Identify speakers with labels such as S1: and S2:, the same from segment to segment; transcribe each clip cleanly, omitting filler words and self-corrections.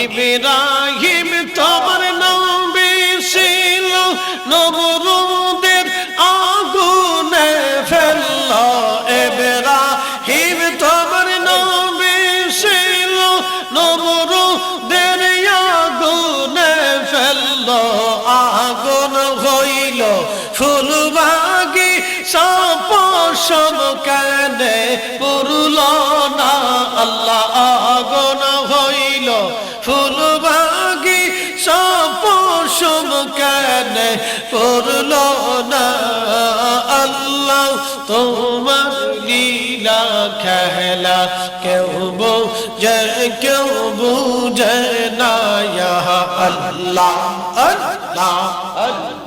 S1: ইব্রাহিম তোমার নবী ছিল নমরুদের আগুনে ফেললো ইব্রাহিম তোমার নবী ছিল নমরুদের আগুনে ফেললো আগুন হইল ফুলবাগি সপশম কানে পুরল না আল্লাহ আগুন হইল ফুলবাগি সপশম কানে পুরল না আল্লাহ তোমার লীলা খেলা কেউ বুঝে না ইয়া আল্লাহ আল্লাহ আল্লাহ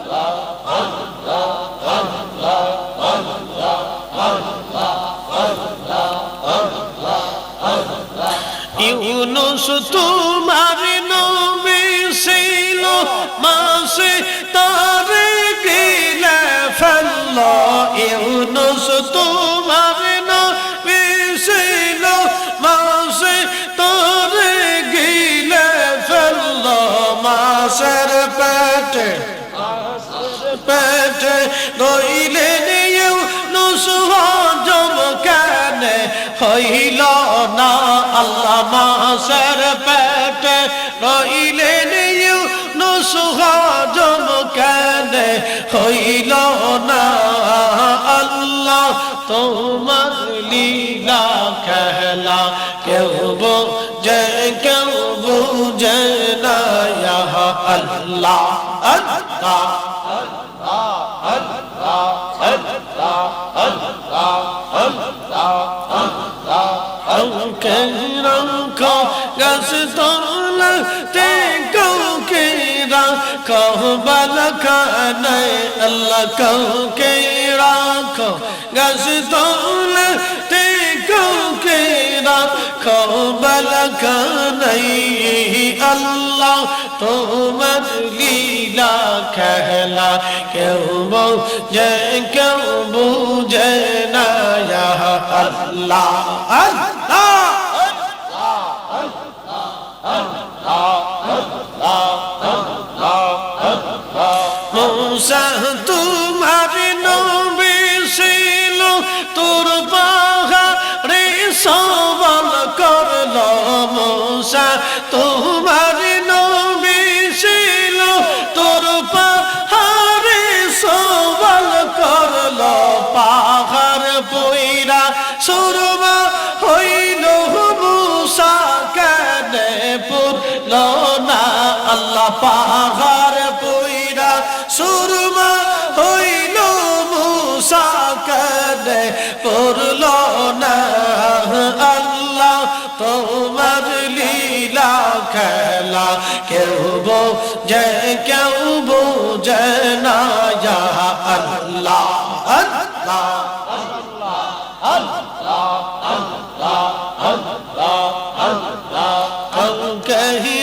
S1: ইউনুস তোমার নবী ছিল মাসে তারে গিলে ফেললো ইউনুস তোমার নবী ছিল মাসে তারে গিলে ফেললো মাসের পেটে রইলেন ইউনুস হজম কেনে হইল না আল্লাহ মাসের পেটে রইলেন ইউনুস হজম কেনে হইল না আল্লাহ তোমার লীলা খেলা কেউ বুঝে না ইয়া আল্লাহ আল্লাহ রাখো গাছ তোলাতে কাউকে রাখো বালখানায় আল্লাহ কাউকে রাখো গাছ তোলাতে কাউকে রাখো বালখানায় আল্লাহ তোমার লীলা খেলা কেউ বুঝে না ইয়া আল্লাহ আল্লাহ মুসা তোমার নবী ছিল তোর পাহাড়ে সওয়াল করলো মুসা তোমার নবী ছিল তোর পাহাড়ে সওয়াল করলো পাহাড় পইরা সুরমা হইল মুসা কেনে পুরল না আল্লাহ পাহাড় পইরা সুরমা হইল মুসা কেনে পুরল না আল্লাহ তোমার লীলা খেলা কেউ বুঝে না ইয়া আল্লাহ আল্লাহ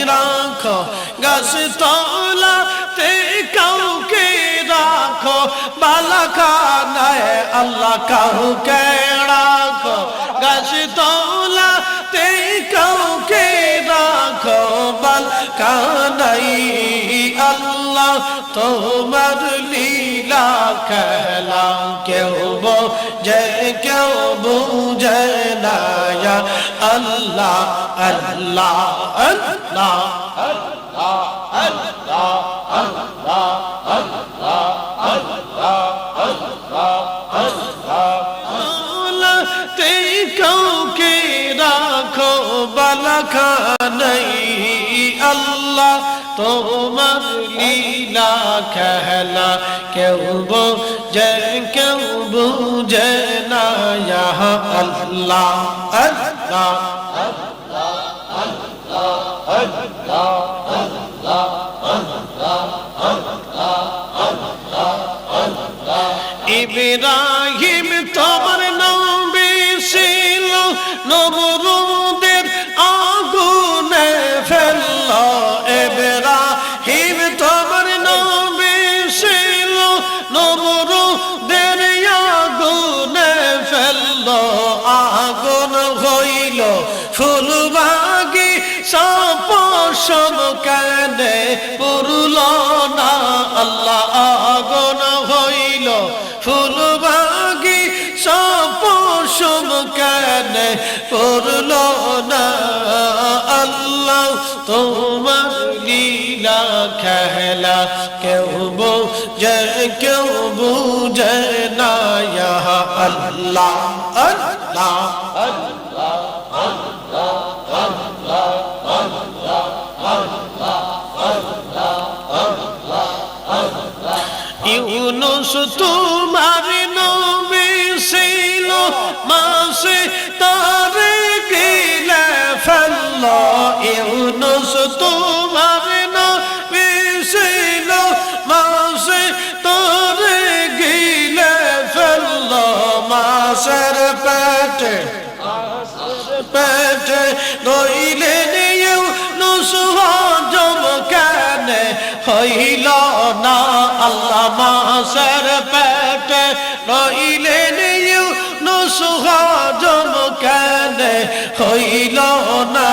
S1: রাখো গাছ তলাতে কাউকে রাখো বালখানায় আল্লাহ কাউকে রাখো গাছ তলাতে কাউকে রাখো বালখানায় আল্লাহ তোমার লীলা খেলা কেউ বুঝে না ইয়া আল্লাহ আল্লাহ আল্লাহ আল্লাহ আল্লাহ আল্লাহ আল্লাহ আল্লাহ আল্লাহ আল্লাহ তে কাউকে রাখো বালখানায় আল্লাহ তোমার লীলা খেলা কেউ বুঝে না ইয়া আল্লাহ আল্লাহ ইব্রাহিম তোমার নবী ছিল নমরুদের আগুনে ফেললো ইব্রাহিম তোমার নবী ছিল নমরুদের আগুনে ফেললো আগুন হইল ফুলবাগি সপশ তোমার লীলা খেলা কেউ বুঝে না ইয়া আল্লাহ আল্লাহ আল্লাহ ইউনুস তোমার নবী ছিল মাসে তারে গিলে ফেলল ইউনুস তোমার নবী ছিল মাসে তারে গিলে ফেলল মাসের পেটে রইলেন ইউনুস হজম কেন হইল না আল্লাহ মাসের পেটে রইলেন ইউনুস হজম কেন হইল না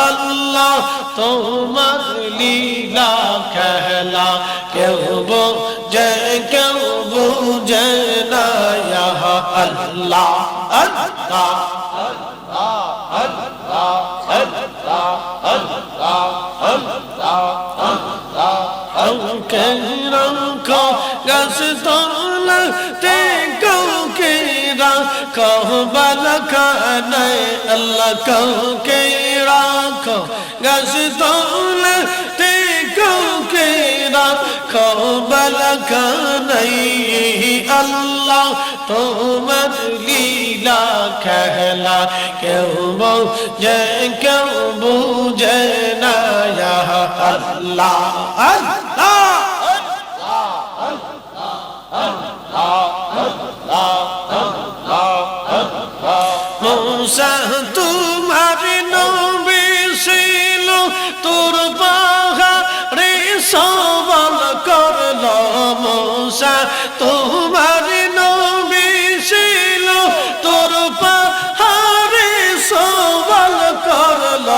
S1: আল্লাহ তোমার লীলা খেলা কেউ বুঝে না ইয়া আল্লাহ আল্লাহ রাখো গাছ তলাতে কাউকে রাখো বালখানায় আল্লাহ কাউকে রাখো গাছ তলাতে কাউকে রাখো বালখানায় আল্লাহ তোমার লীলা খেলা কেউ বুঝে না ইয়া আল্লাহ আল্লাহ মূসা তোমার নবী ছিল তোর পাহাড়ে সওয়াল করল মূসা তোমার নবী ছিল তোর পাহাড়ে সওয়াল করল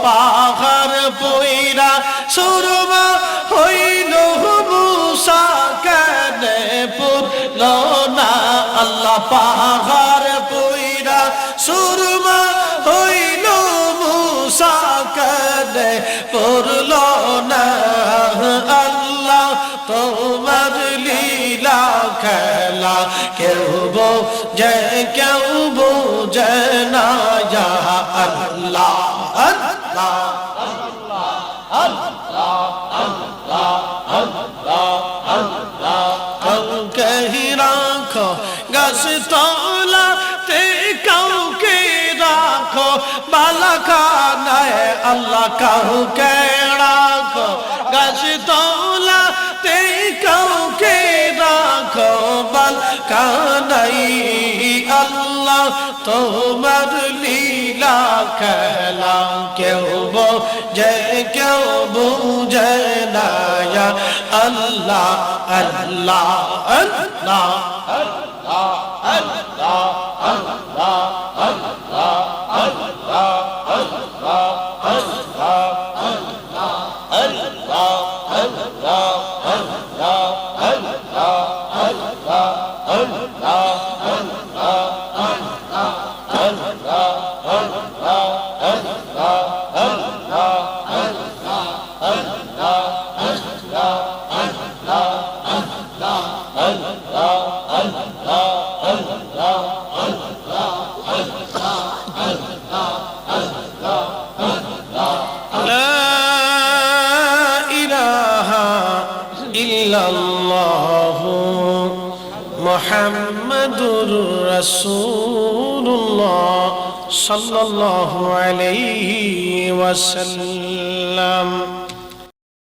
S1: পাহাড় পইরা সুরমা হইল মূসা কেন পুরল না আল্লাহ পাহাড় পইরা সুরমা হইল মূসা কেন পুরল না আল্লাহ তোমার লীলা খেলা কেউ বুঝে না ইয়া আল্লাহ আল্লাহ কাউকে রাখো গাছ তলাতে কাউকে রাখো বালখানায় আল্লাহ কাউকে রাখো গাছ তলাতে কাউকে রাখো বালখানায় আল্লাহ তোমার লীলা খেলা কেউ বুঝে না ইয়া আল্লাহ আল্লাহ আল্লাহ আল্লাহ আল্লাহ আল্লাহ আল্লাহ আল্লাহ আল্লাহ আল্লাহ আল্লাহ আল্লাহ আল্লাহ আল্লাহ আল্লাহ আল্লাহ মুহাম্মাদুর রাসূলুল্লাহ সাল্লাল্লাহু আলাইহি ওয়াসাল্লাম।